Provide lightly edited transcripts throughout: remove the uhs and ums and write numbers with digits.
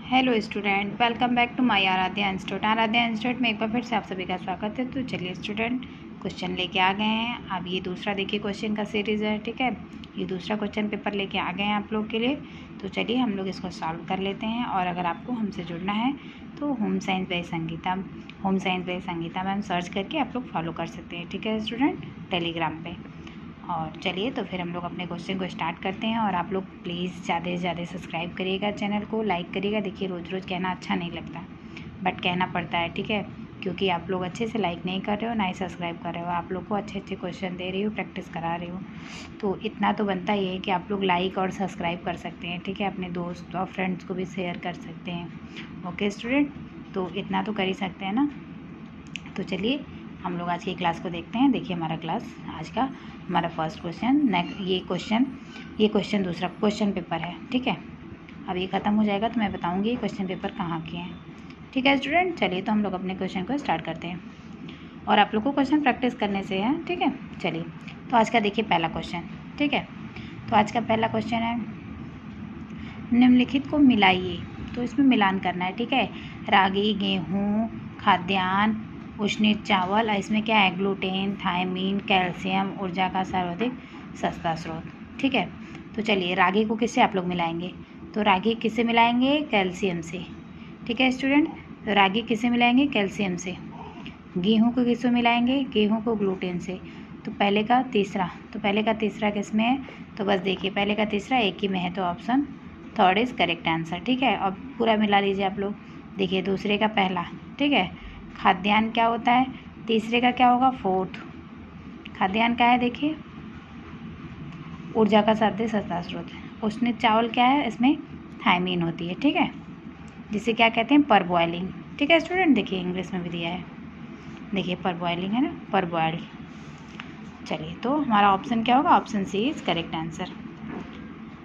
Hello student, welcome back to my Aradhya institute. Aradhya institute में एक बार फिर से आप सभी का स्वागत है। तो चलिए स्टूडेंट, क्वेश्चन लेके आ गए हैं। अब ये दूसरा देखिए क्वेश्चन का सीरीज़ है, ठीक है। ये दूसरा क्वेश्चन पेपर लेके आ गए हैं आप लोग के लिए। तो चलिए हम लोग इसको सॉल्व कर लेते हैं। और अगर आपको हमसे जुड़ना है तो home science by Sangeeta ma'am search करके आप लोग फॉलो कर सकते हैं, ठीक है स्टूडेंट, टेलीग्राम पे। और चलिए तो फिर हम लोग अपने क्वेश्चन को स्टार्ट करते हैं। और आप लोग प्लीज़ ज़्यादा से ज़्यादा सब्सक्राइब करिएगा, चैनल को लाइक करिएगा। देखिए रोज़ रोज़ कहना अच्छा नहीं लगता, बट कहना पड़ता है, ठीक है, क्योंकि आप लोग अच्छे से लाइक नहीं कर रहे हो, ना ही सब्सक्राइब कर रहे हो। आप लोग को अच्छे अच्छे क्वेश्चन दे रही हो, प्रैक्टिस करा रही हो, तो इतना तो बनता ही है कि आप लोग लाइक और सब्सक्राइब कर सकते हैं, ठीक है। अपने दोस्त और फ्रेंड्स को भी शेयर कर सकते हैं। ओके स्टूडेंट, तो इतना तो कर ही सकते हैं ना। तो चलिए हम लोग आज की क्लास को देखते हैं। देखिए हमारा क्लास आज का हमारा फर्स्ट क्वेश्चन, ये क्वेश्चन दूसरा क्वेश्चन पेपर है, ठीक है। अब ये ख़त्म हो जाएगा तो मैं बताऊंगी ये क्वेश्चन पेपर कहाँ के हैं, ठीक है स्टूडेंट। चलिए तो हम लोग अपने क्वेश्चन को स्टार्ट करते हैं। और आप लोग को क्वेश्चन प्रैक्टिस करने से है, ठीक है। चलिए तो आज का देखिए पहला क्वेश्चन, ठीक है। तो आज का पहला क्वेश्चन है, निम्नलिखित को मिलाइए। तो इसमें मिलान करना है, ठीक है। रागी, गेहूँ, खाद्यान्न, उष्णित चावल, इसमें क्या है, ग्लूटेन, थायमीन, कैल्शियम, ऊर्जा का सर्वाधिक सस्ता स्रोत, ठीक है। तो चलिए रागी को किससे आप लोग मिलाएंगे, तो रागी किससे मिलाएंगे, कैल्शियम से, ठीक है स्टूडेंट। तो रागी किससे मिलाएंगे, कैल्शियम से। गेहूँ को किससे मिलाएंगे, गेहूँ को ग्लूटेन से। तो पहले का तीसरा किस में है, तो बस देखिए पहले का तीसरा एक ही में है, तो option third is correct answer, ठीक है। अब पूरा मिला लीजिए आप लोग। देखिए दूसरे का पहला, ठीक है। खाद्यान्न क्या होता है, तीसरे का क्या होगा, फोर्थ। खाद्यान्न क्या है, देखिए ऊर्जा का सबसे सस्ता स्रोत है। उष्णित चावल क्या है, इसमें थायमीन होती है, ठीक है, जिसे क्या कहते हैं, पर बॉयलिंग, ठीक है स्टूडेंट। देखिए इंग्लिश में भी दिया है, देखिए पर बॉयलिंग है ना, पर बॉयल्ड। चलिए तो हमारा ऑप्शन क्या होगा, option C is correct answer.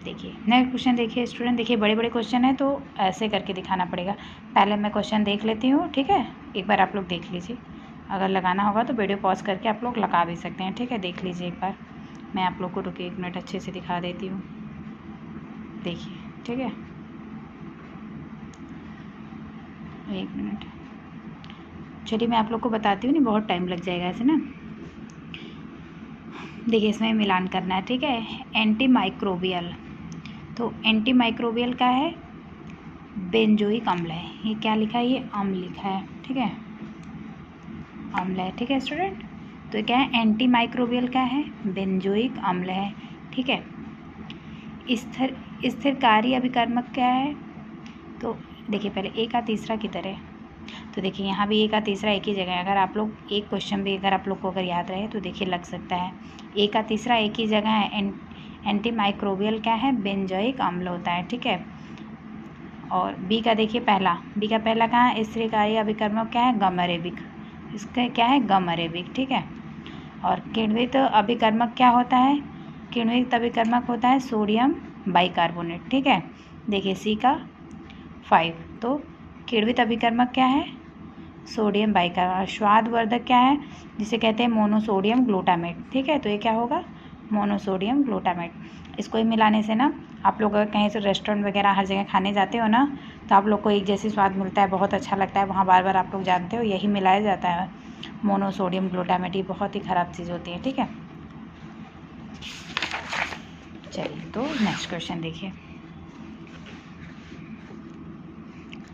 देखिए नेक्स्ट क्वेश्चन देखिए स्टूडेंट, देखिए बड़े बड़े क्वेश्चन है तो ऐसे करके दिखाना पड़ेगा। पहले मैं क्वेश्चन देख लेती हूँ, ठीक है, एक बार आप लोग देख लीजिए। अगर लगाना होगा तो वीडियो पॉज करके आप लोग लगा भी सकते हैं, ठीक है। देख लीजिए एक बार, मैं आप लोग को रुके 1 मिनट अच्छे से दिखा देती हूँ। देखिए, ठीक है, 1 मिनट। चलिए मैं आप लोग को बताती हूँ, नहीं बहुत टाइम लग जाएगा ऐसे ना। देखिए इसमें मिलान करना है, ठीक है। एंटी माइक्रोबियल, तो एंटी माइक्रोबियल का है, बेंजोइक अम्ल है। ये क्या लिखा है, ये अम्ल लिखा है, ठीक है, अम्ल है, ठीक है स्टूडेंट। तो क्या है, एंटी माइक्रोबियल क्या है, बेंजोइक अम्ल है, ठीक है। स्थिरकारी अभिकर्मक क्या है, तो देखिए पहले ए का तीसरा की तरह, तो देखिए यहाँ भी ए का तीसरा एक ही जगह है। अगर आप लोग एक क्वेश्चन भी अगर आप लोग को अगर याद रहे तो देखिए लग सकता है, ए का तीसरा एक ही जगह है। एंटी माइक्रोबियल क्या है, बेंजोइक अम्ल होता है, ठीक है। और बी का देखिए बी का पहला कहाँ है, स्थिरकारी अभिकर्मक क्या है, गम अरेबिक, इसका क्या है, गम अरेबिक, ठीक है। और किण्वित अभिकर्मक क्या होता है, किण्वित अभिकर्मक होता है सोडियम बाइकार्बोनेट, ठीक है। देखिए सी का 5, तो किण्वित अभिकर्मक क्या है, सोडियम बाइकार्बोनेट। स्वादवर्धक क्या है, जिसे कहते हैं मोनोसोडियम ग्लूटामेट, ठीक है। तो ये क्या होगा, मोनोसोडियम ग्लूटामेट। इसको ही मिलाने से ना आप लोग अगर कहीं से रेस्टोरेंट वगैरह हर जगह खाने जाते हो ना, तो आप लोग को एक जैसी स्वाद मिलता है, बहुत अच्छा लगता है, वहाँ बार बार आप लोग जानते हो यही मिलाया जाता है, मोनोसोडियम ग्लूटामेट। ये बहुत ही ख़राब चीज़ होती है, ठीक है। चलिए तो नेक्स्ट क्वेश्चन देखिए।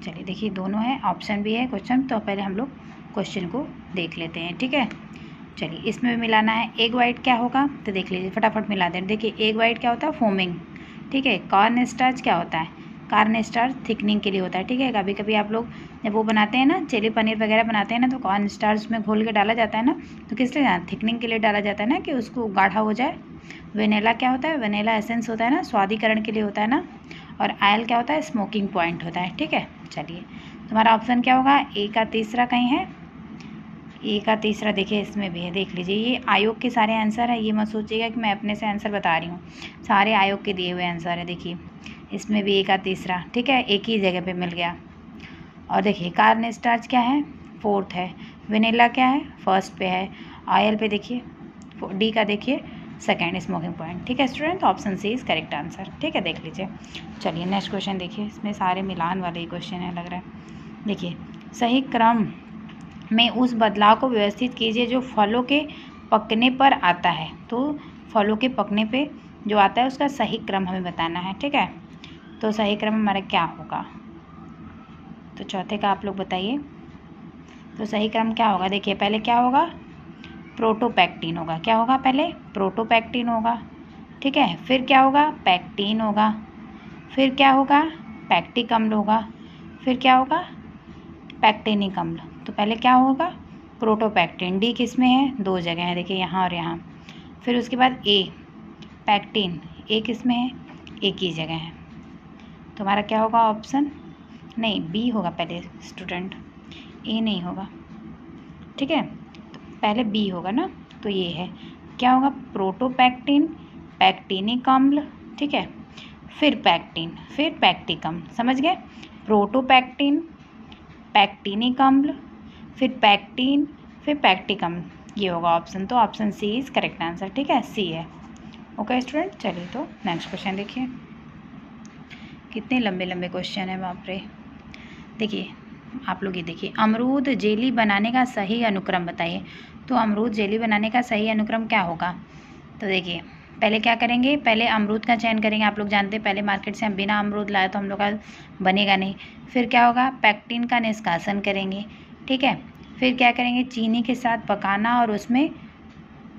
चलिए देखिए दोनों है, ऑप्शन भी है क्वेश्चन, तो पहले हम लोग क्वेश्चन को देख लेते हैं, ठीक है। चलिए इसमें भी मिलाना है। एग वाइट क्या होगा, तो देख लीजिए फटाफट मिला दें। देखिए एग वाइट क्या होता है, फोमिंग, ठीक है। कॉर्न स्टार्च क्या होता है, कॉर्न स्टार्च थिकनिंग के लिए होता है, ठीक है। कभी कभी आप लोग जब वो बनाते हैं ना, चिली पनीर वगैरह बनाते हैं ना, तो कॉर्न स्टार्च में घोल के डाला जाता है ना, तो किस लिए, थिकनिंग के लिए डाला जाता है ना, कि उसको गाढ़ा हो जाए। वेनिला क्या होता है, वेनिला एसेंस होता है ना, स्वादीकरण के लिए होता है ना। और आयल क्या होता है, स्मोकिंग पॉइंट होता है, ठीक है। चलिए तुम्हारा ऑप्शन क्या होगा, ए का तीसरा कहीं है, ए का तीसरा देखिए इसमें भी है, देख लीजिए। ये आयोग के सारे आंसर है, ये मत सोचिएगा कि मैं अपने से आंसर बता रही हूँ, सारे आयोग के दिए हुए आंसर है। देखिए इसमें भी ए का तीसरा, ठीक है, एक ही जगह पे मिल गया। और देखिए कॉर्न स्टार्च क्या है, फोर्थ है। वेनिला क्या है, फर्स्ट पे है। ऑयल पे देखिए डी का देखिए सेकेंड स्मोकिंग पॉइंट। ठीक है स्टूडेंट, तो option C is correct answer. ठीक है, देख लीजिए। चलिए नेक्स्ट क्वेश्चन देखिए, इसमें सारे मिलान वाले ही क्वेश्चन है लग रहा है। देखिए, सही क्रम में उस बदलाव को व्यवस्थित कीजिए जो फलों के पकने पर आता है। तो फलों के पकने पे जो आता है उसका सही क्रम हमें बताना है। ठीक है, तो सही क्रम हमारा क्या होगा, तो चौथे का आप लोग बताइए। तो सही क्रम क्या होगा, देखिए पहले क्या होगा, प्रोटोपैक्टिन होगा। क्या होगा, पहले प्रोटोपैक्टिन होगा। ठीक है, फिर क्या होगा, पैक्टिन होगा। फिर क्या होगा, पैक्टिक अम्ल होगा। फिर क्या होगा, पैक्टिनिक अम्ल। तो पहले क्या होगा, प्रोटोपैक्टिन। डी किस में है, 2 जगह है, देखिए यहाँ और यहाँ। फिर उसके बाद ए पैक्टिन, ए किस में है, एक ही जगह है। तो हमारा क्या होगा ऑप्शन, नहीं बी होगा पहले स्टूडेंट, ए नहीं होगा। ठीक है, तो पहले बी होगा ना, तो ये है क्या होगा, प्रोटोपैक्टिन, पैक्टिनिक अम्ल। ठीक है, फिर पैक्टिन, फिर पैक्टिक अम्ल। समझ गए, प्रोटोपैक्टिन, पैक्टिनिक अम्ल, फिर पैक्टिन, फिर पैक्टिक अम्ल, ये होगा ऑप्शन। तो option C is correct answer. ठीक है, सी है। ओके स्टूडेंट, चलिए तो नेक्स्ट क्वेश्चन देखिए। कितने लंबे लंबे क्वेश्चन है, बाप रे। देखिए आप लोग ये देखिए, अमरूद जेली बनाने का सही अनुक्रम बताइए। तो अमरूद जेली बनाने का सही अनुक्रम क्या होगा, तो देखिए पहले क्या करेंगे, पहले अमरूद का चयन करेंगे। आप लोग जानते हैं पहले मार्केट से हम बिना अमरूद लाए तो हम लोग का बनेगा नहीं। फिर क्या होगा, पैक्टिन का निष्कासन करेंगे। ठीक है, फिर क्या करेंगे, चीनी के साथ पकाना और उसमें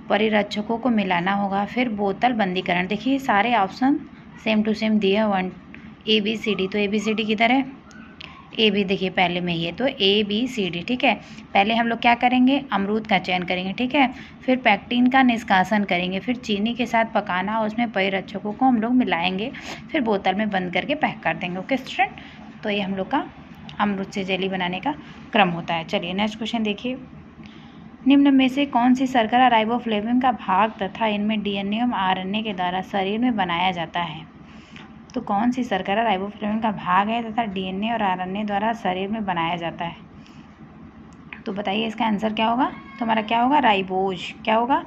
परिरक्षकों को मिलाना होगा। फिर बोतल बंदीकरण। देखिए सारे ऑप्शन सेम टू सेम दिए, 1 ए बी सी डी। तो ए बी सी डी किधर है, ए बी देखिए पहले में ही है, तो ए बी सी डी। ठीक है, पहले हम लोग क्या करेंगे, अमरूद का चयन करेंगे। ठीक है, फिर पैक्टिन का निष्कासन करेंगे, फिर चीनी के साथ पकाना और उसमें परिरक्षकों को हम लोग मिलाएंगे, फिर बोतल में बंद करके पैक कर देंगे। ओके स्टूडेंट, तो ये हम लोग का अमरूद से जेली बनाने का क्रम होता है। चलिए नेक्स्ट क्वेश्चन देखिए, निम्न में से कौन सी शर्करा राइबोफ्लेविन का भाग तथा इनमें डीएनए और आरएनए के द्वारा शरीर में बनाया जाता है। तो कौन सी शर्करा राइबोफ्लेविन का भाग है तथा डीएनए और आरएनए द्वारा शरीर में बनाया जाता है, तो बताइए इसका आंसर क्या होगा। तो हमारा क्या होगा, राइबोज। क्या होगा,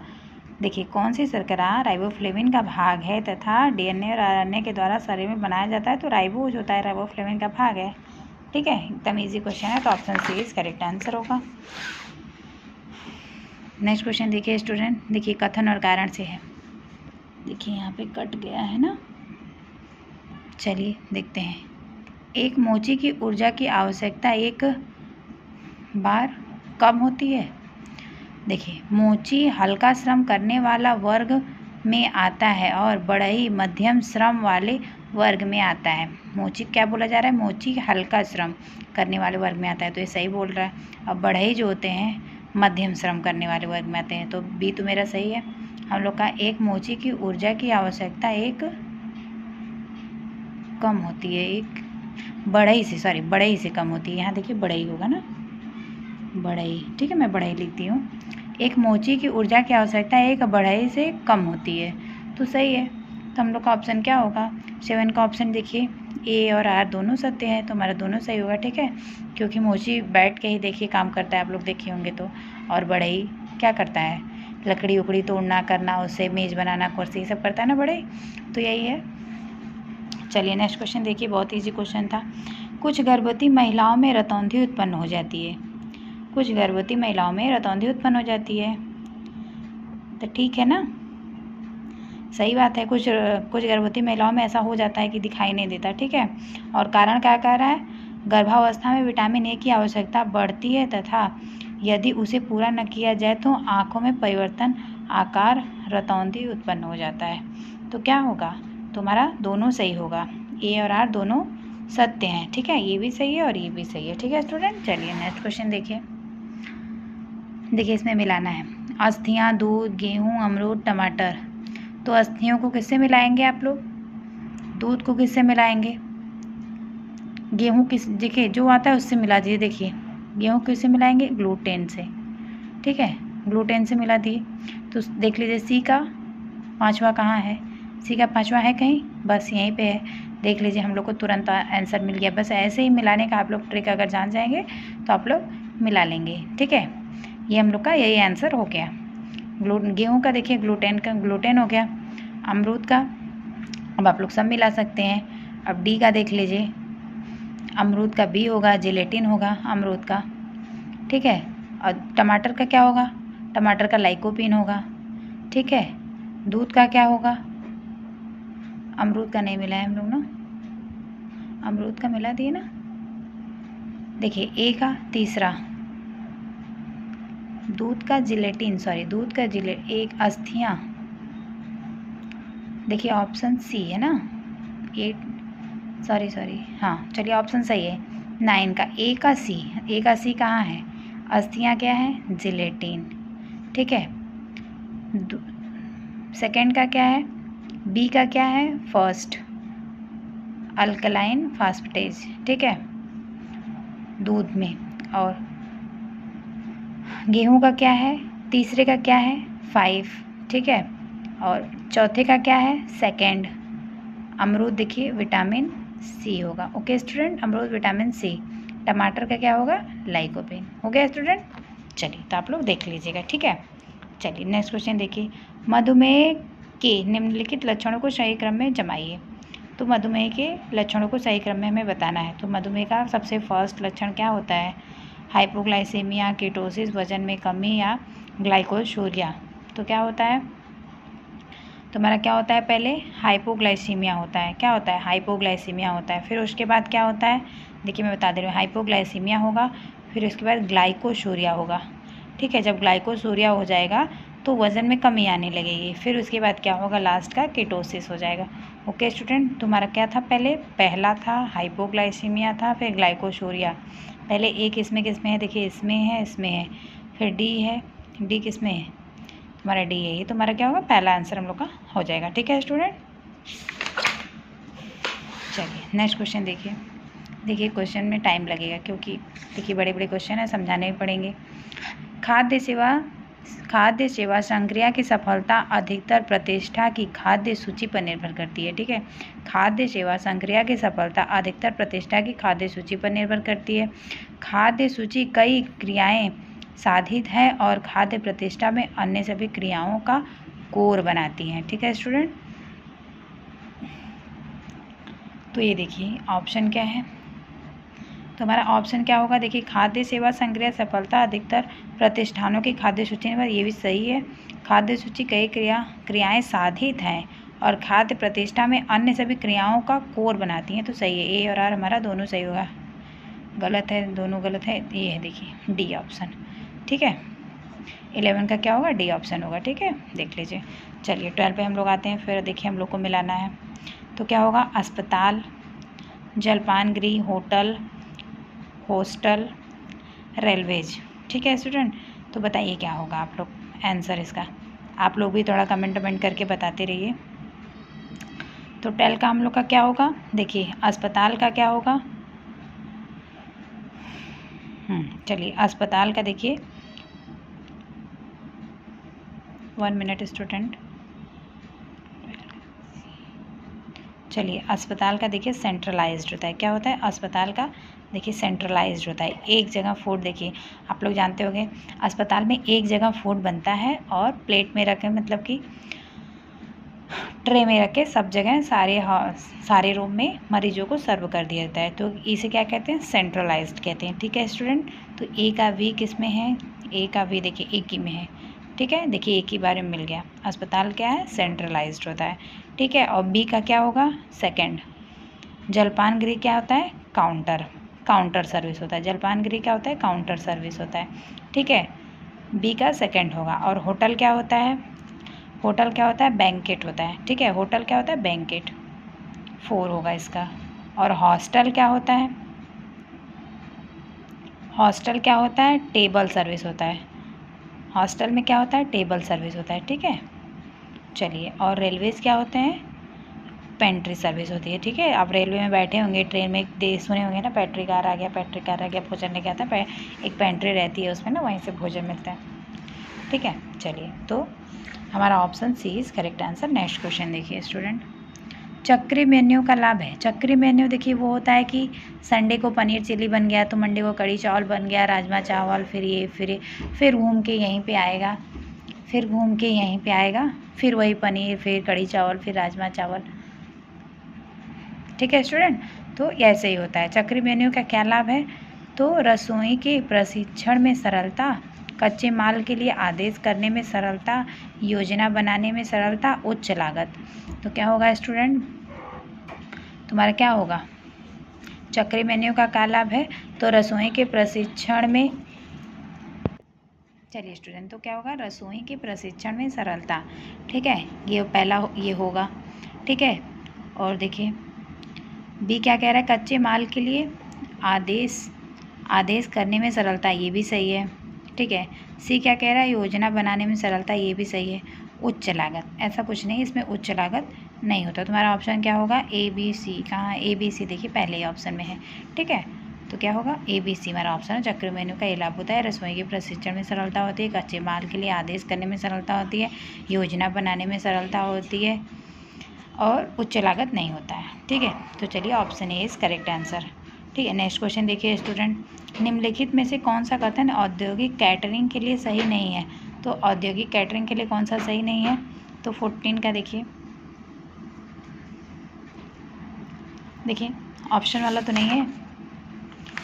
देखिए कौन सी शर्करा राइबोफ्लेविन का भाग है तथा डीएनए और आरएनए के द्वारा शरीर में बनाया जाता है, तो राइबोज होता है, राइबोफ्लेविन का भाग है। ठीक है, एकदम इजी क्वेश्चन है, तो option C is correct answer होगा। नेक्स्ट क्वेश्चन देखिए स्टूडेंट, देखिए कथन और कारण से है। देखिए यहाँ पे कट गया है ना, चलिए देखते हैं। एक मोची की ऊर्जा की आवश्यकता एक बार कम होती है। देखिए मोची हल्का श्रम करने वाला वर्ग में आता है और बढ़ई मध्यम श्रम वाले वर्ग में आता है। मोची क्या बोला जा रहा है, मोची हल्का श्रम करने वाले वर्ग में आता है, तो ये सही बोल रहा है। अब बढ़ई जो होते हैं मध्यम श्रम करने वाले वर्ग में आते हैं, तो बी तो मेरा सही है। हम लोग का एक मोची की ऊर्जा की आवश्यकता एक कम होती है, एक बढ़ई से, सॉरी बढ़ई से कम होती है। यहाँ देखिए बढ़ई होगा ना, बढ़ई। ठीक है, मैं बढ़ई लिखती हूँ। एक मोची की ऊर्जा की आवश्यकता एक बढ़ई से कम होती है, तो सही है। तो हम लोग का ऑप्शन क्या होगा, 7 का ऑप्शन देखिए, ए और आर दोनों सत्य है, तो हमारा दोनों सही होगा। ठीक है, क्योंकि मोची बैठ के ही देखिए काम करता है, आप लोग देखे होंगे तो, और बढ़ई क्या करता है, लकड़ी उकड़ी तोड़ना करना, उससे मेज़ बनाना, कुर्सी सब करता है ना बढ़ई, तो यही है। चलिए नेक्स्ट क्वेश्चन देखिए, बहुत ईजी क्वेश्चन था। कुछ गर्भवती महिलाओं में रतौंधी उत्पन्न हो जाती है। कुछ गर्भवती महिलाओं में रतौंधी उत्पन्न हो जाती है, तो ठीक है ना, सही बात है। कुछ गर्भवती महिलाओं में ऐसा हो जाता है कि दिखाई नहीं देता। ठीक है, और कारण क्या कह रहा है, गर्भावस्था में विटामिन ए की आवश्यकता बढ़ती है तथा यदि उसे पूरा न किया जाए तो आँखों में परिवर्तन, आकार, रतौंधी उत्पन्न हो जाता है। तो क्या होगा, तो हमारा दोनों सही होगा, ए और आर दोनों सत्य हैं। ठीक है, ये भी सही है और ये भी सही है। ठीक है स्टूडेंट, चलिए नेक्स्ट क्वेश्चन देखिए। देखिए इसमें मिलाना है अस्थियाँ, दूध, गेहूँ, अमरूद, टमाटर। तो अस्थियों को किससे मिलाएंगे आप लोग, दूध को किससे मिलाएंगे, गेहूँ किस, देखिए जो आता है उससे मिला दीजिए। देखिए गेहूँ किससे मिलाएंगे, ग्लूटेन से। ठीक है, ग्लूटेन से मिला दिए। तो देख लीजिए सी का 5वां कहाँ है, सी का 5वां है कहीं, बस यहीं पे है। देख लीजिए हम लोग को तुरंत आंसर मिल गया। बस ऐसे ही मिलाने का आप लोग ट्रिक अगर जान जाएंगे तो आप लोग मिला लेंगे। ठीक है, ये हम लोग का यही आंसर हो गया। गेहूँ का देखिए ग्लूटेन हो गया। अमरूद का अब आप लोग सब मिला सकते हैं। अब डी का देख लीजिए, अमरूद का बी होगा, जिलेटिन होगा अमरूद का, ठीक है। और टमाटर का क्या होगा, टमाटर का लाइकोपीन होगा, ठीक है। दूध का क्या होगा, अमरूद का नहीं मिला है हम लोग ना, अमरूद का मिला दिए ना, देखिए ए का तीसरा, दूध का जिलेटिन, एक अस्थियाँ, देखिए ऑप्शन सी है ना, हाँ चलिए ऑप्शन सही है 9 का, ए का सी कहाँ है, अस्थियाँ क्या है, जिलेटिन, ठीक है। सेकंड का क्या है, बी का क्या है, फर्स्ट अल्कलाइन फास्फेटेज, ठीक है, दूध में। और गेहूं का क्या है, तीसरे का क्या है, 5, ठीक है। और चौथे का क्या है, सेकंड अमरूद, देखिए विटामिन सी होगा। ओके स्टूडेंट, अमरूद विटामिन सी। टमाटर का क्या होगा, लाइकोपीन। हो गया स्टूडेंट, चलिए तो आप लोग देख लीजिएगा, ठीक है। चलिए नेक्स्ट क्वेश्चन देखिए, मधुमेह के निम्नलिखित लक्षणों को सही क्रम में जमाइए। तो मधुमेह के लक्षणों को सही क्रम में हमें बताना है। तो मधुमेह का सबसे फर्स्ट लक्षण क्या होता है, हाइपोग्लाइसेमिया, कीटोसिस, वजन में कमी या ग्लाइकोशूरिया। तो क्या होता है, तो हमारा क्या होता है, पहले हाइपोग्लाइसीमिया होता है। क्या होता है, हाइपोग्लाइसीमिया होता है। फिर उसके बाद क्या होता है, देखिए मैं बता दे रही हूँ, हाइपोग्लाइसीमिया होगा, फिर उसके बाद ग्लाइकोशूरिया होगा, ठीक है। जब ग्लाइकोशूरिया हो जाएगा तो वज़न में कमी आने लगेगी। फिर उसके बाद क्या होगा, लास्ट का कीटोसिस हो जाएगा। ओके स्टूडेंट, तुम्हारा क्या था, पहला था हाइपोग्लाइसीमिया था, फिर ग्लाइकोशूरिया। पहले ए किस में है, देखिए इसमें है, फिर डी है, डी किस में है, तुम्हारा डी है। ये तुम्हारा क्या होगा, पहला आंसर हम लोग का हो जाएगा, ठीक है स्टूडेंट। चलिए नेक्स्ट क्वेश्चन देखिए क्वेश्चन में टाइम लगेगा क्योंकि देखिए बड़े बड़े क्वेश्चन है, समझाने भी पड़ेंगे। खाद्य सेवा संक्रिया की सफलता अधिकतर प्रतिष्ठा की खाद्य सूची पर निर्भर करती है, ठीक है। खाद्य सेवा संक्रिया की सफलता अधिकतर प्रतिष्ठा की खाद्य सूची पर निर्भर करती है। खाद्य सूची कई क्रियाएं साधित है और खाद्य प्रतिष्ठा में अन्य सभी क्रियाओं का कोर बनाती हैं, ठीक है स्टूडेंट। तो ये देखिए ऑप्शन क्या है, तो हमारा ऑप्शन क्या होगा, देखिए खाद्य सेवा संग्रह सफलता अधिकतर प्रतिष्ठानों की खाद्य सूची पर, ये भी सही है। खाद्य सूची कई क्रियाएं साधित हैं और खाद्य प्रतिष्ठा में अन्य सभी क्रियाओं का कोर बनाती हैं, तो सही है। ए और आर हमारा दोनों सही होगा, गलत है, दोनों गलत है, ये है देखिए डी ऑप्शन, ठीक है। 11 का क्या होगा, डी ऑप्शन होगा, ठीक है, देख लीजिए। चलिए 12 पे हम लोग आते हैं, फिर देखिए हम लोग को मिलाना है। तो क्या होगा, अस्पताल, जलपान गृह, होटल, हॉस्टल, रेलवेज, ठीक है स्टूडेंट। तो बताइए क्या होगा आप लोग आंसर इसका, आप लोग भी थोड़ा कमेंट करके बताते रहिए। तो 12 का हम लोग का क्या होगा, देखिए अस्पताल का क्या होगा, चलिए अस्पताल का देखिए 1 मिनट स्टूडेंट। चलिए अस्पताल का देखिए सेंट्रलाइज्ड होता है। क्या होता है, अस्पताल का देखिए सेंट्रलाइज्ड होता है, एक जगह फूड, देखिए आप लोग जानते होंगे अस्पताल में एक जगह फूड बनता है और प्लेट में रखे, मतलब कि ट्रे में रख के सब जगह सारे रूम में मरीजों को सर्व कर दिया जाता है। तो इसे क्या कहते हैं, सेंट्रलाइज्ड कहते हैं, ठीक है स्टूडेंट। तो ए का वी किस में है, ए का वी देखिए एक ही में है, ठीक है, देखिए एक ही बारे में मिल गया। अस्पताल क्या है, सेंट्रलाइज्ड होता है, ठीक है। और बी का क्या होगा, सेकंड। जलपान गृह क्या होता है, काउंटर सर्विस होता है। जलपान गृह क्या होता है, काउंटर सर्विस होता है, ठीक है, बी का सेकंड होगा। और होटल क्या होता है, होटल क्या होता है, बैंकेट होता है, ठीक है, होटल क्या होता है, बैंकेट, 4 होगा इसका। और हॉस्टल क्या होता है, हॉस्टल क्या होता है, टेबल सर्विस होता है। हॉस्टल में क्या होता है, टेबल सर्विस होता है, ठीक है। चलिए, और रेलवेज क्या होते हैं, पेंट्री सर्विस होती है, ठीक है। आप रेलवे में बैठे होंगे, ट्रेन में सुने होंगे ना, पेट्री कार आ गया, भोजन लेके आता है, एक पेंट्री रहती है उसमें ना, वहीं से भोजन मिलता है, ठीक है। चलिए, तो हमारा option C is correct answer. Next question देखिए स्टूडेंट, चक्री मेन्यू का लाभ है। चक्री मेन्यू देखिए वो होता है कि संडे को पनीर चिली बन गया तो मंडे को कढ़ी चावल बन गया, राजमा चावल, फिर घूम के यहीं पे आएगा, फिर घूम के यहीं पे आएगा, फिर वही पनीर, फिर कढ़ी चावल, फिर राजमा चावल। ठीक है स्टूडेंट, तो ऐसे ही होता है। चक्री मेन्यू का क्या लाभ है? तो रसोई के प्रशिक्षण में सरलता, कच्चे माल के लिए आदेश करने में सरलता, योजना बनाने में सरलता, उच्च लागत। तो क्या होगा स्टूडेंट, तुम्हारा क्या होगा? चक्री मेन्यू का क्या लाभ है? तो रसोई के प्रशिक्षण में, चलिए स्टूडेंट, तो क्या होगा? रसोई के प्रशिक्षण में सरलता। ठीक है, ये पहला ये होगा। ठीक है, और देखिए बी क्या कह रहा है? कच्चे माल के लिए आदेश करने में सरलता, ये भी सही है। ठीक है, सी क्या कह रहा है? योजना बनाने में सरलता, ये भी सही है। उच्च लागत, ऐसा कुछ नहीं, इसमें उच्च लागत नहीं होता। तुम्हारा ऑप्शन क्या होगा? A B C. कहाँ ए बी सी? देखिए पहले ही ऑप्शन में है। ठीक है, तो क्या होगा? ए बी सी हमारा ऑप्शन है। चक्र मेन्यू का ये लाभ होता है, रसोई के प्रशिक्षण में सरलता होती है, कच्चे माल के लिए आदेश करने में सरलता होती है, योजना बनाने में सरलता होती है, और उच्च लागत नहीं होता है। ठीक है, तो चलिए option A is correct answer. ठीक है, नेक्स्ट क्वेश्चन देखिए स्टूडेंट, निम्नलिखित में से कौन सा कथन औद्योगिक कैटरिंग के लिए सही नहीं है? तो औद्योगिक कैटरिंग के लिए कौन सा सही नहीं है? तो 14 का देखिए ऑप्शन वाला तो नहीं है,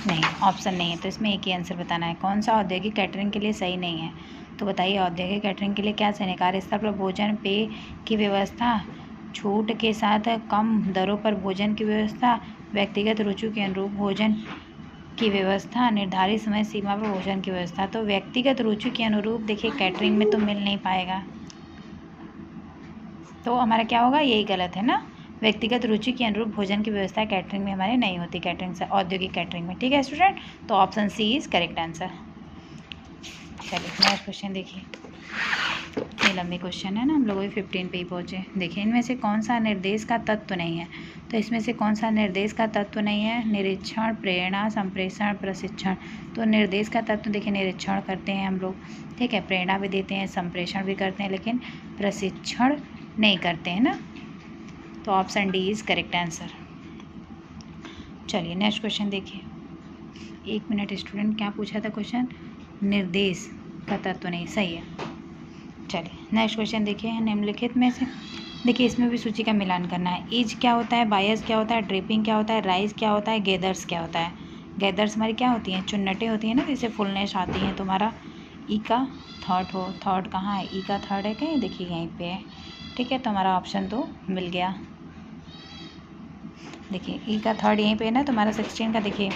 नहीं ऑप्शन नहीं है, तो इसमें एक ही आंसर बताना है। कौन सा औद्योगिक कैटरिंग के लिए सही नहीं है? तो बताइए औद्योगिक कैटरिंग के लिए क्या सही है? कार्यस्थल पर भोजन पेय की व्यवस्था, छूट के साथ कम दरों पर भोजन की व्यवस्था, व्यक्तिगत रुचि के अनुरूप भोजन की व्यवस्था, निर्धारित समय सीमा पर भोजन की व्यवस्था। तो व्यक्तिगत रुचि के अनुरूप देखिए कैटरिंग में तो मिल नहीं पाएगा, तो हमारा क्या होगा? यही गलत है ना। व्यक्तिगत रुचि के अनुरूप भोजन की व्यवस्था कैटरिंग में हमारे नहीं होती, कैटरिंग से औद्योगिक कैटरिंग में। ठीक है स्टूडेंट, तो option C is correct answer. चलिए नेक्स्ट क्वेश्चन देखिए, ये लंबे क्वेश्चन है ना, हम लोग भी 15 पे ही पहुँचे। देखिए इनमें से कौन सा निर्देश का तत्व नहीं है? तो इसमें से कौन सा निर्देश का तत्व नहीं है? निरीक्षण, प्रेरणा, संप्रेषण, प्रशिक्षण। तो निर्देश का तत्व देखिए निरीक्षण करते हैं हम लोग, ठीक है, प्रेरणा भी देते हैं, संप्रेषण भी करते हैं, लेकिन प्रशिक्षण नहीं करते हैं ना। तो option D is correct answer. चलिए नेक्स्ट क्वेश्चन देखिए, 1 मिनट स्टूडेंट, क्या पूछा था क्वेश्चन? निर्देश का तत्व नहीं, सही है। चलिए नेक्स्ट क्वेश्चन देखिए, निम्नलिखित में से देखिए इसमें भी सूची का मिलान करना है। ईज क्या होता है? बायस क्या होता है? ड्रिपिंग क्या होता है? राइज क्या होता है? गैदर्स क्या होता है? गैदर्स हमारी क्या होती हैं? चुन्नटें होती हैं ना, जिससे फुलनेस आती हैं। तुम्हारा ई का थर्ड कहाँ है? ई का थर्ड है कहीं? देखिए यहीं पे है। ठीक है, तो हमारा ऑप्शन तो मिल गया। देखिए ई का थर्ड यहीं पे है ना, तुम्हारा 16 का देखिए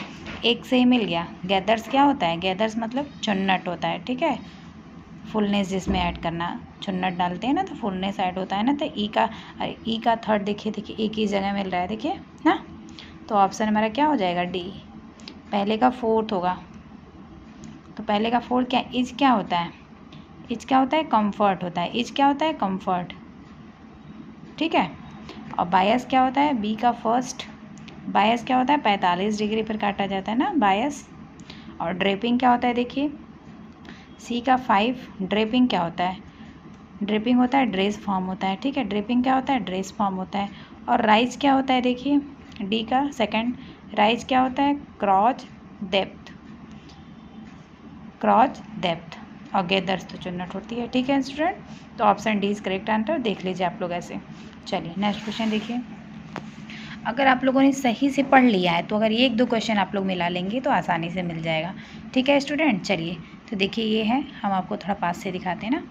एक से ही मिल गया। गैदर्स क्या होता है? गैदर्स मतलब चुन्नट होता है। ठीक है, फुलनेस जिसमें ऐड करना, चुन्नट डालते हैं ना तो फुलनेस ऐड होता है ना। तो ई का थर्ड देखिए एक ही जगह मिल रहा है, देखिए ना। तो ऑप्शन हमारा क्या हो जाएगा? डी। पहले का फोर्थ होगा, तो पहले का फोर्थ क्या? इज क्या होता है? इज क्या होता है? कंफर्ट होता है। इज क्या होता है? कंफर्ट। ठीक है, और बायस क्या होता है? बी का फर्स्ट बायस क्या होता है? 45 डिग्री पर काटा जाता है ना बायस। और ड्रेपिंग क्या होता है? देखिए सी का 5 ड्रेपिंग क्या होता है? ड्रेपिंग होता है ड्रेस फॉर्म होता है। ठीक है, ड्रेपिंग क्या होता है? ड्रेस फॉर्म होता है। और राइज क्या होता है? देखिए डी का सेकंड राइज क्या होता है? क्रॉच डेप्थ। और गैदर्स तो चुन्नट होती है। ठीक है स्टूडेंट, तो option D is correct answer, देख लीजिए आप लोग ऐसे। चलिए नेक्स्ट क्वेश्चन देखिए, अगर आप लोगों ने सही से पढ़ लिया है तो अगर 1-2 क्वेश्चन आप लोग मिला लेंगे तो आसानी से मिल जाएगा। ठीक है स्टूडेंट, चलिए तो देखिए ये है, हम आपको थोड़ा पास से दिखाते हैं ना।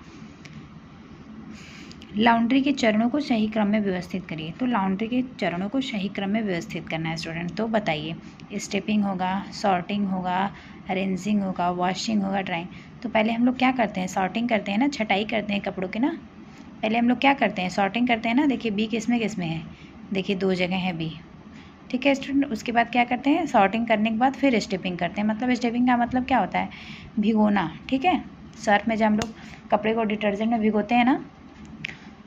लॉन्ड्री के चरणों को सही क्रम में व्यवस्थित करिए। तो लॉन्ड्री के चरणों को सही क्रम में व्यवस्थित करना है स्टूडेंट, तो बताइए स्टेपिंग होगा, सॉर्टिंग होगा, अरेंजिंग होगा, वॉशिंग होगा, ड्राइंग। तो पहले हम लोग क्या करते हैं? सॉर्टिंग करते हैं ना, छटाई करते हैं कपड़ों की ना। पहले हम लोग क्या करते हैं? सॉर्टिंग करते हैं ना। देखिए बी किस में है? देखिए 2 जगह है बी। ठीक है स्टूडेंट, उसके बाद क्या करते हैं? सॉर्टिंग करने के बाद फिर स्टेपिंग करते हैं। मतलब स्टेपिंग का मतलब क्या होता है? भिगोना। ठीक है, सर्फ में जब हम लोग कपड़े को डिटर्जेंट में भिगोते हैं ना,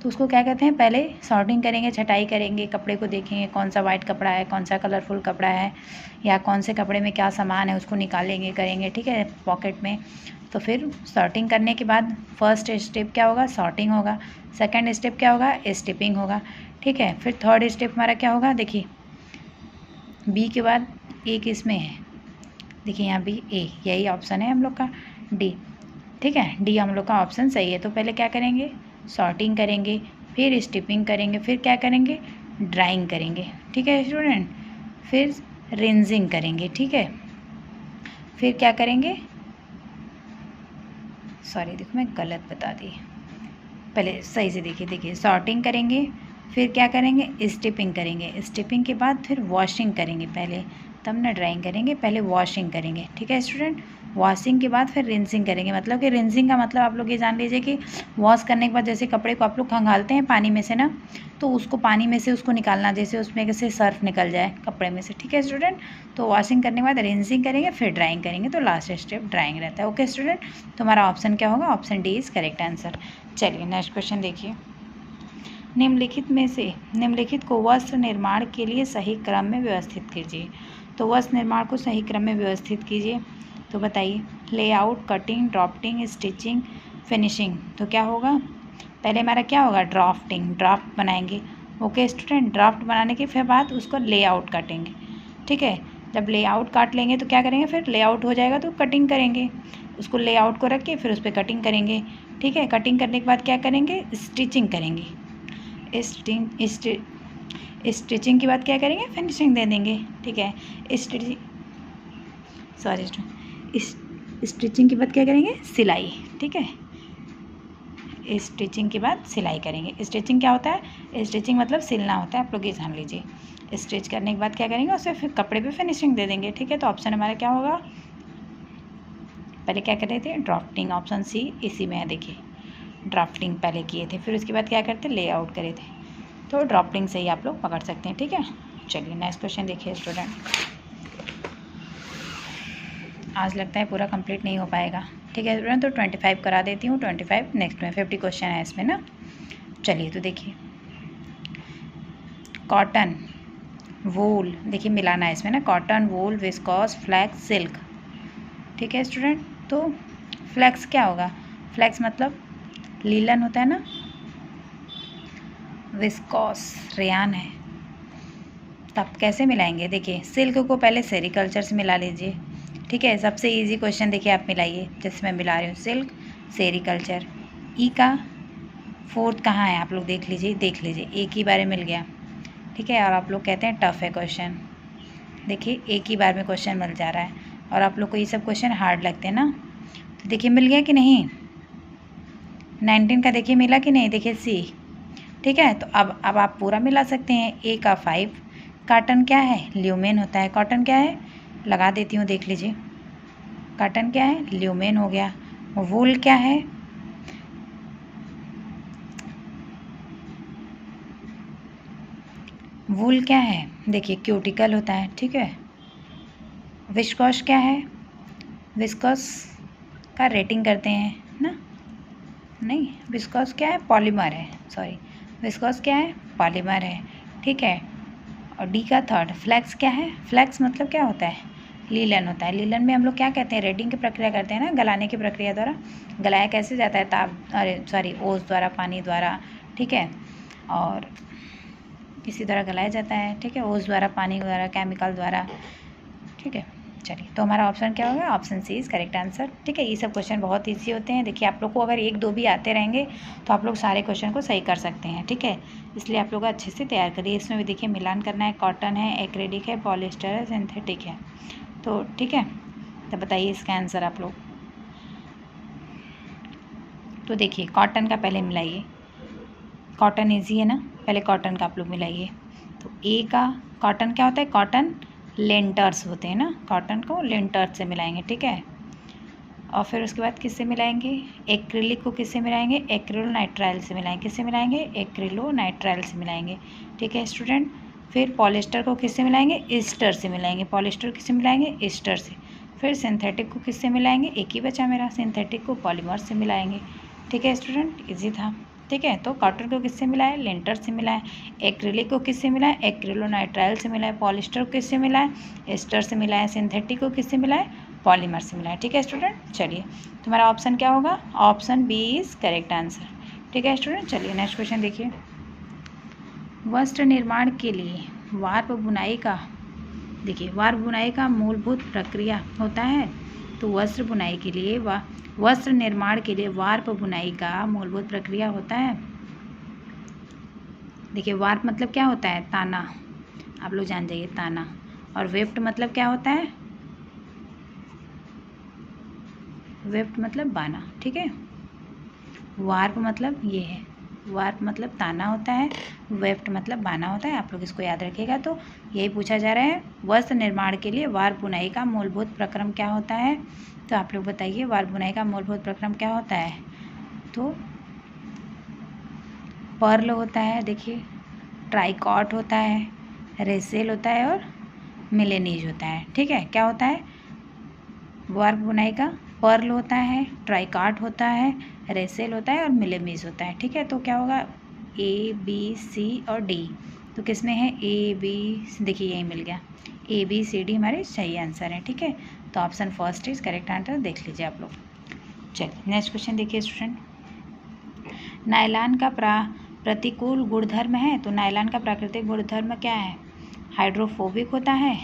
तो उसको क्या कहते हैं? पहले सॉर्टिंग करेंगे, छटाई करेंगे, कपड़े को देखेंगे कौन सा वाइट कपड़ा है, कौन सा कलरफुल कपड़ा है, या कौन से कपड़े में क्या सामान है, उसको निकालेंगे, करेंगे। ठीक है, पॉकेट में। तो फिर सॉर्टिंग करने के बाद फर्स्ट स्टेप क्या होगा? सॉर्टिंग होगा। सेकंड स्टेप क्या होगा? स्टेपिंग होगा। ठीक है, फिर थर्ड स्टेप हमारा क्या होगा? देखिए बी के बाद एक इसमें है, देखिए यहाँ बी ए, यही ऑप्शन है हम लोग का डी। ठीक है, डी हम लोग का ऑप्शन सही है। तो पहले क्या करेंगे, सॉर्टिंग करेंगे, फिर स्टिपिंग करेंगे, फिर क्या करेंगे, ड्राइंग करेंगे। ठीक है स्टूडेंट, फिर रिंजिंग करेंगे। ठीक है, फिर क्या करेंगे, सॉरी देखो मैं गलत बता दी, पहले सही से देखिए सॉर्टिंग करेंगे, फिर क्या करेंगे, स्टिपिंग करेंगे, स्टिपिंग के बाद फिर वॉशिंग करेंगे पहले, तब ना ड्राइंग करेंगे, पहले वॉशिंग करेंगे। ठीक है स्टूडेंट, वॉशिंग के बाद फिर रिंसिंग करेंगे। मतलब कि रिंसिंग का मतलब आप लोग ये जान लीजिए कि वॉश करने के बाद जैसे कपड़े को आप लोग खंगालते हैं पानी में से ना, तो उसको पानी में से उसको निकालना, जैसे उसमें से सर्फ निकल जाए कपड़े में से। ठीक है स्टूडेंट, तो वॉशिंग करने के बाद रिंसिंग करेंगे, फिर ड्राइंग करेंगे, तो लास्ट स्टेप ड्राइंग रहता है। ओके स्टूडेंट, तो हमारा ऑप्शन क्या होगा, option D is correct answer. चलिए नेक्स्ट क्वेश्चन देखिए, निम्नलिखित में से निम्नलिखित को वस्त्र निर्माण के लिए सही क्रम में व्यवस्थित कीजिए। तो वस्त्र निर्माण को सही क्रम में व्यवस्थित कीजिए, तो बताइए, layout, cutting, drafting, stitching, finishing. तो क्या होगा, पहले हमारा क्या होगा, ड्राफ्टिंग, ड्राफ्ट बनाएंगे। ओके स्टूडेंट, ड्राफ्ट बनाने के फिर बाद उसको लेआउट काटेंगे। ठीक है, जब लेआउट काट लेंगे तो क्या करेंगे, फिर लेआउट हो जाएगा तो कटिंग करेंगे, उसको लेआउट को रख के फिर उस पर कटिंग करेंगे। ठीक है, कटिंग करने के बाद क्या करेंगे, स्टिचिंग करेंगे, स्टिचिंग के बाद क्या करेंगे, फिनिशिंग दे देंगे। ठीक है, स्टिचिंग के बाद क्या करेंगे, सिलाई। ठीक है, स्टिचिंग के बाद सिलाई करेंगे। स्टिचिंग क्या होता है, स्टिचिंग मतलब सिलना होता है, आप लोग ये जान लीजिए। स्टिच करने के बाद क्या करेंगे, उसे फिर कपड़े पे फिनिशिंग दे देंगे। ठीक है, तो ऑप्शन हमारा क्या होगा, पहले क्या कर रहे थे, ड्राफ्टिंग, ऑप्शन सी इसी में है। देखिए ड्राफ्टिंग पहले किए थे, फिर उसके बाद क्या करते, लेआउट करे थे, तो ड्राफ्टिंग से ही आप लोग पकड़ सकते हैं। ठीक है, चलिए नेक्स्ट क्वेश्चन देखिए स्टूडेंट, आज लगता है पूरा कंप्लीट नहीं हो पाएगा। ठीक है स्टूडेंट, तो 25 करा देती हूँ, 25 नेक्स्ट में 50 क्वेश्चन है इसमें ना। चलिए तो देखिए, कॉटन, वूल, देखिए मिलाना है इसमें ना, कॉटन, वूल, विस्कॉस, फ्लैक्स, सिल्क। ठीक है स्टूडेंट, तो फ्लैक्स क्या होगा, फ्लैक्स मतलब लीलन होता है ना, विस्कॉस रेयान है। तब कैसे मिलाएंगे, देखिए सिल्क को पहले सेरिकल्चर से मिला लीजिए। ठीक है, सबसे इजी क्वेश्चन देखिए आप मिलाइए, जैसे मैं मिला रही हूँ, सिल्क, सेरिकल्चर, ई का फोर्थ कहाँ है आप लोग देख लीजिए, एक ही बार में मिल गया। ठीक है, और आप लोग कहते हैं टफ है क्वेश्चन, देखिए एक ही बार में क्वेश्चन मिल जा रहा है, और आप लोग को ये सब क्वेश्चन हार्ड लगते हैं ना। तो देखिए मिल गया कि नहीं, 19 का देखिए मिला कि नहीं, देखिए सी। ठीक है, तो अब आप पूरा मिला सकते हैं। ए का 5, कॉटन क्या है, ल्यूमेन होता है, कॉटन क्या है, लगा देती हूँ देख लीजिए, कॉटन क्या है, ल्यूमेन हो गया। वूल क्या है, वूल क्या है, देखिए क्यूटिकल होता है। ठीक है, विस्कॉस क्या है, विस्कॉस का रेटिंग करते हैं ना, नहीं विस्कॉस क्या है, पॉलीमर है, सॉरी विस्कॉस क्या है, पॉलीमर है। ठीक है, और डी का थर्ड, फ्लैक्स क्या है, फ्लैक्स मतलब क्या होता है, लीलन होता है। लीलन में हम लोग क्या कहते हैं, रेडिंग की प्रक्रिया करते हैं ना, गलाने की प्रक्रिया द्वारा। गलाया कैसे जाता है, ओस द्वारा, पानी द्वारा। ठीक है, और इसी तरह गलाया जाता है। ठीक है, ओस द्वारा, पानी द्वारा, केमिकल द्वारा। ठीक है, चलिए तो हमारा ऑप्शन क्या होगा, option C is correct answer. ठीक है, ये सब क्वेश्चन बहुत ईजी होते हैं। देखिए आप लोग को अगर एक दो भी आते रहेंगे तो आप लोग सारे क्वेश्चन को सही कर सकते हैं। ठीक है, इसलिए आप लोग अच्छे से तैयार करिए। इसमें भी देखिए मिलान करना है, कॉटन है, एक्रेलिक है, पॉलिस्टर है, सिंथेटिक है। तो ठीक है, तो बताइए इसका आंसर आप लोग। तो देखिए कॉटन का पहले मिलाइए, कॉटन ईजी है ना, पहले कॉटन का आप लोग मिलाइए। तो ए का कॉटन क्या होता है, कॉटन लेंटर्स होते हैं ना, कॉटन को लेंटर्स से मिलाएंगे। ठीक है, और फिर उसके बाद किससे मिलाएंगे, एक्रिलिक को किससे मिलाएंगे, एक्रिलोनाइट्राइल से मिलाएंगे। किससे मिलाएंगे, एक्रिलोनाइट्राइल से मिलाएंगे। ठीक है स्टूडेंट, फिर पॉलिस्टर को किससे मिलाएंगे, ईस्टर से मिलाएंगे। पॉलिस्टर किससे मिलाएंगे, ईस्टर से। फिर सिंथेटिक को किससे मिलाएंगे, एक ही बचा मेरा, सिंथेटिक को पॉलीमर से मिलाएंगे। ठीक है स्टूडेंट, इजी था। ठीक है, तो कॉटन को किससे मिलाए, लेंटर से मिलाए। एक्रिलिक को किससे मिलाए, एक्रिलोनाइट्राइल से मिलाए। पॉलिस्टर को किससे मिलाए, एस्टर से मिलाए। सिंथेटिक को किससे मिलाए, पॉलीमर से मिलाए। ठीक है स्टूडेंट, चलिए तुम्हारा ऑप्शन क्या होगा, option B is correct answer. ठीक है स्टूडेंट, चलिए नेक्स्ट क्वेश्चन देखिए, वस्त्र निर्माण के लिए वार्प बुनाई का, देखिए वार्प बुनाई का मूलभूत प्रक्रिया होता है। तो वस्त्र बुनाई के लिए वस्त्र निर्माण के लिए वार्प बुनाई का मूलभूत प्रक्रिया होता है। देखिए वार्प मतलब क्या होता है, ताना, आप लोग जान जाइए ताना। और वेफ्ट मतलब क्या होता है, वेफ्ट मतलब बाना, ठीक है। वार्प मतलब ये है, वार्प मतलब ताना होता है, वेफ्ट मतलब बाना होता है। आप लोग इसको याद रखिएगा। तो यही पूछा जा रहा है, वस्त्र निर्माण के लिए वार्प बुनाई का मूलभूत प्रक्रम क्या होता है। तो आप लोग बताइए वार्प बुनाई का मूलभूत प्रक्रम क्या होता है। तो पर्ल होता है, देखिए ट्राइकॉट होता है, रेसेल होता है और मिलेनीज होता है, ठीक है। क्या होता है वार्प बुनाई का, पर्ल होता है, ट्राइकाट होता है, रेसेल होता है और मिलेमीज होता है, ठीक है। तो क्या होगा A B C और D, तो किस में है AB, देखिए यही मिल गया, ABCD हमारे सही आंसर हैं, ठीक है। तो option first is correct answer, देख लीजिए आप लोग। चलिए नेक्स्ट क्वेश्चन देखिए स्टूडेंट, नायलॉन का प्रतिकूल गुणधर्म है। तो नायलॉन का प्राकृतिक गुणधर्म क्या है, हाइड्रोफोबिक होता है।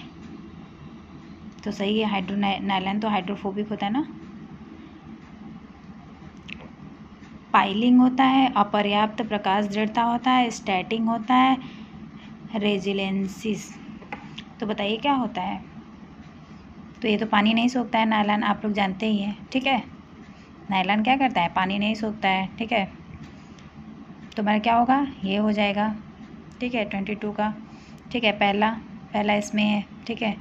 तो सही है, नायलॉन तो हाइड्रोफोबिक होता है ना। पाइलिंग होता है, अपर्याप्त प्रकाश दृढ़ता होता है, स्टैटिंग होता है, रेजिलेंसिस। तो बताइए क्या होता है। तो ये तो पानी नहीं सोखता है नायलॉन, आप लोग जानते ही हैं, ठीक है। नायलॉन क्या करता है, पानी नहीं सोखता है, ठीक है। तो हमारा क्या होगा, ये हो जाएगा, ठीक है 22 का, ठीक है। पहला इसमें है, ठीक है,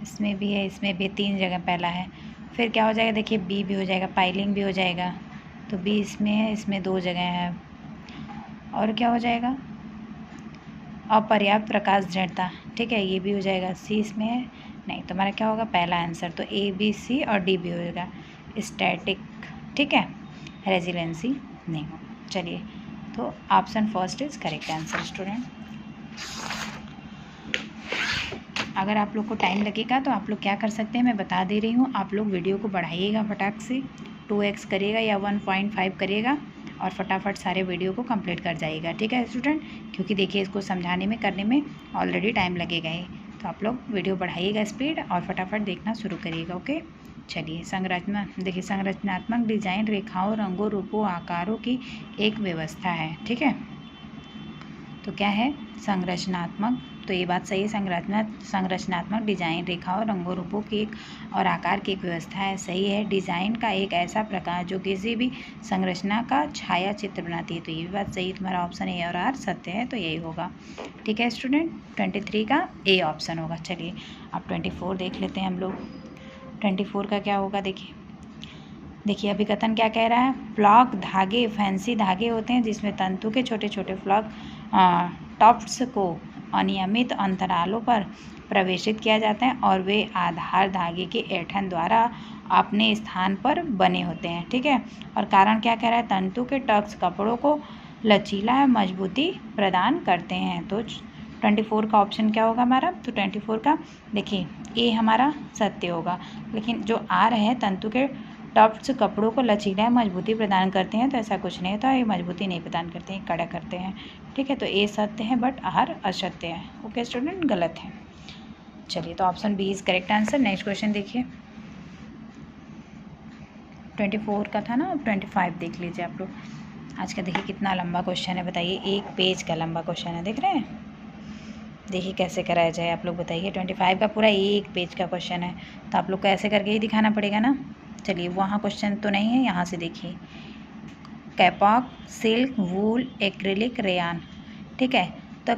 इसमें भी है, इसमें भी 3 जगह पहला है। फिर क्या हो जाएगा, देखिए बी भी हो जाएगा, पाइलिंग भी हो जाएगा। तो बी इसमें है, इसमें 2 जगह है। और क्या हो जाएगा, अपर्याप्त प्रकाश दृढ़ता, ठीक है, ये भी हो जाएगा। सी इसमें है नहीं, तो हमारा क्या होगा पहला आंसर, तो A B C और D भी होगा, स्टैटिक, ठीक है, रेजिलेंसी नहीं हो। चलिए तो option first is correct answer student. अगर आप लोग को टाइम लगेगा तो आप लोग क्या कर सकते हैं, मैं बता दे रही हूँ, आप लोग वीडियो को बढ़ाइएगा फटाक से, 2x करिएगा या 1.5 करिएगा और फटाफट सारे वीडियो को कंप्लीट कर जाइएगा, ठीक है स्टूडेंट। क्योंकि देखिए इसको समझाने में करने में ऑलरेडी टाइम लगेगा ही, तो आप लोग वीडियो बढ़ाइएगा स्पीड और फटाफट देखना शुरू करिएगा, ओके। चलिए संरचना देखिए, संरचनात्मक डिजाइन रेखाओं, रंगों, रूपों, आकारों की एक व्यवस्था है, ठीक है। तो क्या है संरचनात्मक, तो ये बात सही है, संरचनात्मक डिजाइन रेखाओं, रंगों, रूपों की एक और आकार की एक व्यवस्था है, सही है। डिजाइन का एक ऐसा प्रकार जो किसी भी संरचना का छाया चित्र बनाती है, तो ये भी बात सही है, तुम्हारा ऑप्शन ए और आर सत्य है, तो यही होगा, ठीक है स्टूडेंट। 23 का ए ऑप्शन होगा। चलिए अब 24 देख लेते हैं हम लोग। 24 का क्या होगा, देखिए अभिकथन क्या कह रहा है, फ्लॉक धागे फैंसी धागे होते हैं जिसमें तंतु के छोटे छोटे फ्लॉक टॉप्स को अनियमित अंतरालों पर प्रवेशित किया जाता है और वे आधार धागे के ऐंठन द्वारा अपने स्थान पर बने होते हैं, ठीक है। और कारण क्या कह रहा है, तंतु के टक्स कपड़ों को लचीला मजबूती प्रदान करते हैं। तो 24 का ऑप्शन क्या होगा हमारा, तो 24 का देखिए ए हमारा सत्य होगा, लेकिन जो आर है तंतु के टफ्ट्स कपड़ों को लचीला मजबूती प्रदान करते हैं, तो ऐसा कुछ नहीं होता, ये मजबूती नहीं प्रदान करते हैं, कड़ा करते हैं, ठीक है। तो ए सत्य है बट आर असत्य है, ओके स्टूडेंट, गलत है। चलिए तो option B is correct answer. Next question देखिए, 24 का था ना, अब 25 देख लीजिए आप लोग। आज का देखिए कितना लंबा क्वेश्चन है, बताइए 1 पेज का लंबा क्वेश्चन है, देख रहे हैं। देखिए कैसे कराया जाए, आप लोग बताइए। 25 का पूरा 1 पेज का क्वेश्चन है, तो आप लोग को ऐसे करके ही दिखाना पड़ेगा ना। चलिए वहाँ क्वेश्चन तो नहीं है, यहाँ से देखिए, कैपॉक, सिल्क, वूल, एक्रिलिक, रेयान, ठीक है। तो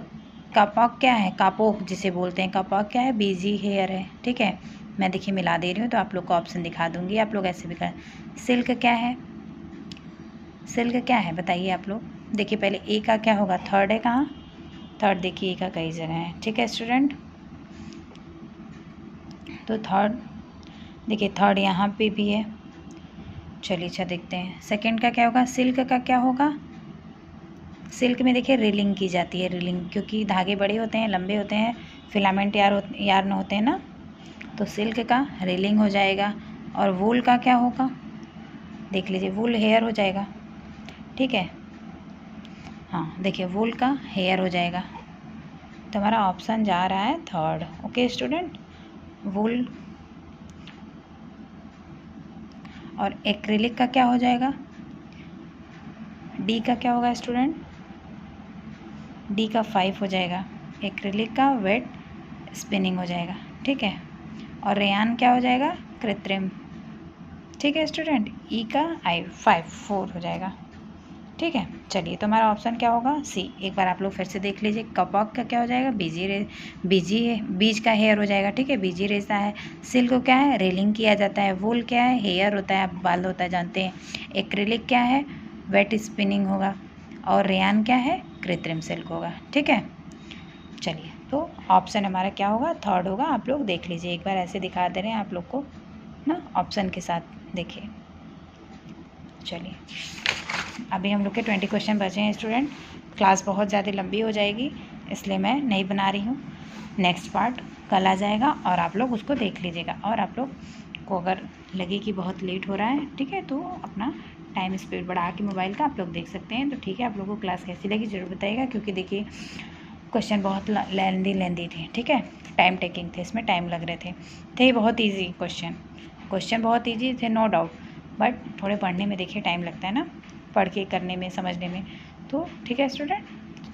कपॉक क्या है, कापोक जिसे बोलते हैं, कपॉक क्या है, बीजी हेयर है, ठीक है। मैं देखिए मिला दे रही हूँ तो आप लोग को ऑप्शन दिखा दूँगी, आप लोग ऐसे भी कर। सिल्क क्या है, सिल्क क्या है बताइए आप लोग। देखिए पहले ए का क्या होगा, थर्ड है कहाँ, थर्ड देखिए ए का कई जगह है, ठीक है स्टूडेंट। तो थर्ड देखिए, थर्ड यहाँ पे भी है। चलिए अच्छा देखते हैं, सेकंड का क्या होगा, सिल्क का क्या होगा, सिल्क में देखिए रीलिंग की जाती है, रीलिंग क्योंकि धागे बड़े होते हैं, लंबे होते हैं, फिलामेंट यार्न होते हैं ना, तो सिल्क का रीलिंग हो जाएगा। और वूल का क्या होगा, देख लीजिए, वूल हेयर हो जाएगा, ठीक है। हाँ देखिए वूल का हेयर हो जाएगा, तो हमारा ऑप्शन जा रहा है थर्ड, ओके स्टूडेंट, वूल। और एक्रिलिक का क्या हो जाएगा, डी का क्या होगा स्टूडेंट, डी का 5 हो जाएगा। एक्रिलिक का वेट स्पिनिंग हो जाएगा, ठीक है। और रेयान क्या हो जाएगा, कृत्रिम, ठीक है स्टूडेंट। ई का आई 4 हो जाएगा, ठीक है। चलिए तो हमारा ऑप्शन क्या होगा, सी। एक बार आप लोग फिर से देख लीजिए। कपॉक का क्या हो जाएगा, बीज का हेयर हो जाएगा, ठीक है। बीजी रेशा है। सिल्क क्या है, रेलिंग किया जाता है। वूल क्या है, हेयर होता है, आप बाल होता है जानते हैं। एक्रिलिक क्या है, वेट स्पिनिंग होगा। और रेयान क्या है, कृत्रिम सिल्क होगा, ठीक है। चलिए तो ऑप्शन हमारा क्या होगा, थर्ड होगा। आप लोग देख लीजिए, एक बार ऐसे दिखा दे रहे हैं आप लोग को ना, ऑप्शन के साथ देखिए। चलिए अभी हम लोग के 20 क्वेश्चन बचे हैं स्टूडेंट। क्लास बहुत ज़्यादा लंबी हो जाएगी, इसलिए मैं नहीं बना रही हूँ। नेक्स्ट पार्ट कल आ जाएगा और आप लोग उसको देख लीजिएगा। और आप लोग को अगर लगे कि बहुत लेट हो रहा है, ठीक है, तो अपना टाइम स्पीड बढ़ा के मोबाइल का आप लोग देख सकते हैं। तो ठीक है, आप लोगों को क्लास कैसी लगी ज़रूर बताइएगा, क्योंकि देखिए क्वेश्चन बहुत लेंदी थे, ठीक है, टाइम टेकिंग थे, इसमें टाइम लग रहे थे बहुत ईजी क्वेश्चन बहुत ईजी थे, नो डाउट। बट थोड़े पढ़ने में देखिए टाइम लगता है ना, पढ़ के करने में, समझने में। तो ठीक है स्टूडेंट,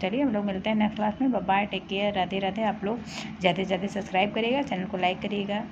चलिए हम लोग मिलते हैं नेक्स्ट क्लास में। Bye bye, take care, Radhe Radhe. आप लोग ज़्यादा से ज़्यादा सब्सक्राइब करिएगा, चैनल को लाइक करिएगा।